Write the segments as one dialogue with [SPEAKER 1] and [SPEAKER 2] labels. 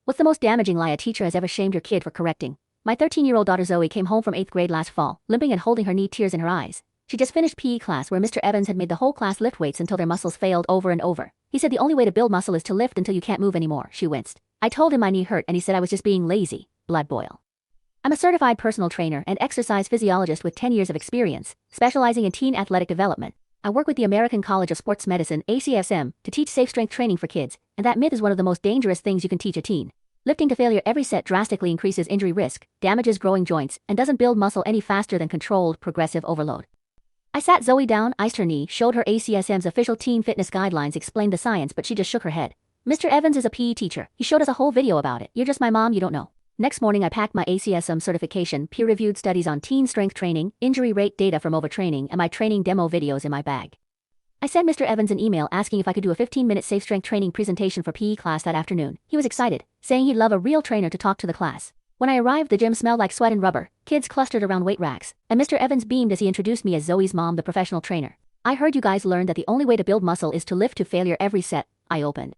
[SPEAKER 1] What's the most damaging lie a teacher has ever shamed your kid for correcting? My 13-year-old daughter Zoe came home from 8th grade last fall, limping and holding her knee, tears in her eyes. She just finished PE class where Mr. Evans had made the whole class lift weights until their muscles failed over and over. He said the only way to build muscle is to lift until you can't move anymore. She winced. I told him my knee hurt and he said I was just being lazy. Blood boil. I'm a certified personal trainer and exercise physiologist with 10 years of experience, specializing in teen athletic development. I work with the American College of Sports Medicine, ACSM, to teach safe strength training for kids, and that myth is one of the most dangerous things you can teach a teen. Lifting to failure every set drastically increases injury risk, damages growing joints, and doesn't build muscle any faster than controlled, progressive overload. I sat Zoe down, iced her knee, showed her ACSM's official teen fitness guidelines, explained the science, but she just shook her head. Mr. Evans is a PE teacher. He showed us a whole video about it. You're just my mom, you don't know. Next morning I packed my ACSM certification, peer-reviewed studies on teen strength training, injury rate data from overtraining, and my training demo videos in my bag. I sent Mr. Evans an email asking if I could do a 15-minute safe strength training presentation for PE class that afternoon. He was excited, saying he'd love a real trainer to talk to the class. When I arrived, the gym smelled like sweat and rubber, kids clustered around weight racks, and Mr. Evans beamed as he introduced me as Zoe's mom, the professional trainer. I heard you guys learned that the only way to build muscle is to lift to failure every set, I opened.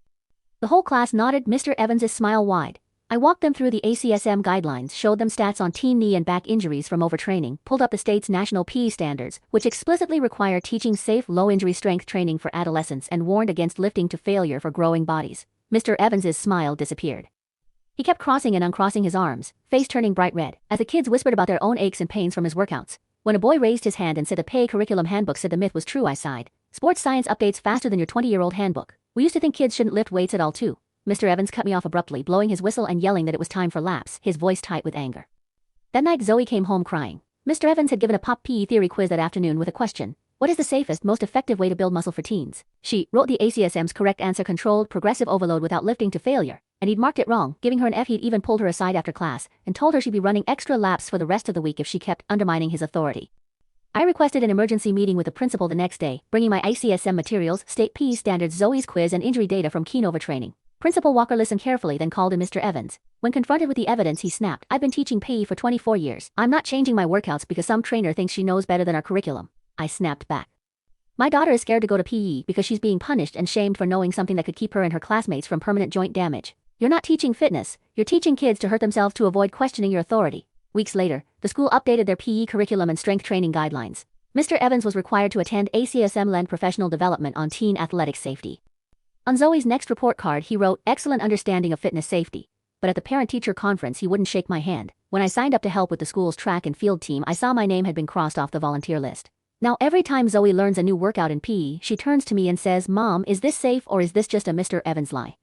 [SPEAKER 1] The whole class nodded, Mr. Evans' smile wide. I walked them through the ACSM guidelines, showed them stats on teen knee and back injuries from overtraining, pulled up the state's national PE standards, which explicitly require teaching safe, low-injury strength training for adolescents, and warned against lifting to failure for growing bodies. Mr. Evans' smile disappeared. He kept crossing and uncrossing his arms, face turning bright red, as the kids whispered about their own aches and pains from his workouts. When a boy raised his hand and said the PE curriculum handbook said the myth was true, I sighed. Sports science updates faster than your 20-year-old handbook. We used to think kids shouldn't lift weights at all too. Mr. Evans cut me off abruptly, blowing his whistle and yelling that it was time for laps, his voice tight with anger. That night Zoe came home crying. Mr. Evans had given a pop PE theory quiz that afternoon with a question. What is the safest, most effective way to build muscle for teens? She wrote the ACSM's correct answer: controlled, progressive overload without lifting to failure, and he'd marked it wrong, giving her an F. He'd even pulled her aside after class and told her she'd be running extra laps for the rest of the week if she kept undermining his authority. I requested an emergency meeting with the principal the next day, bringing my ACSM materials, state PE standards, Zoe's quiz, and injury data from keen overtraining. Principal Walker listened carefully, then called in Mr. Evans. When confronted with the evidence, he snapped, I've been teaching PE for 24 years. I'm not changing my workouts because some trainer thinks she knows better than our curriculum. I snapped back. My daughter is scared to go to PE because she's being punished and shamed for knowing something that could keep her and her classmates from permanent joint damage. You're not teaching fitness, you're teaching kids to hurt themselves to avoid questioning your authority. Weeks later, the school updated their PE curriculum and strength training guidelines. Mr. Evans was required to attend ACSM-led professional development on teen athletic safety. On Zoe's next report card he wrote, excellent understanding of fitness safety. But at the parent-teacher conference he wouldn't shake my hand. When I signed up to help with the school's track and field team, I saw my name had been crossed off the volunteer list. Now every time Zoe learns a new workout in PE, she turns to me and says, Mom, is this safe or is this just a Mr. Evans lie?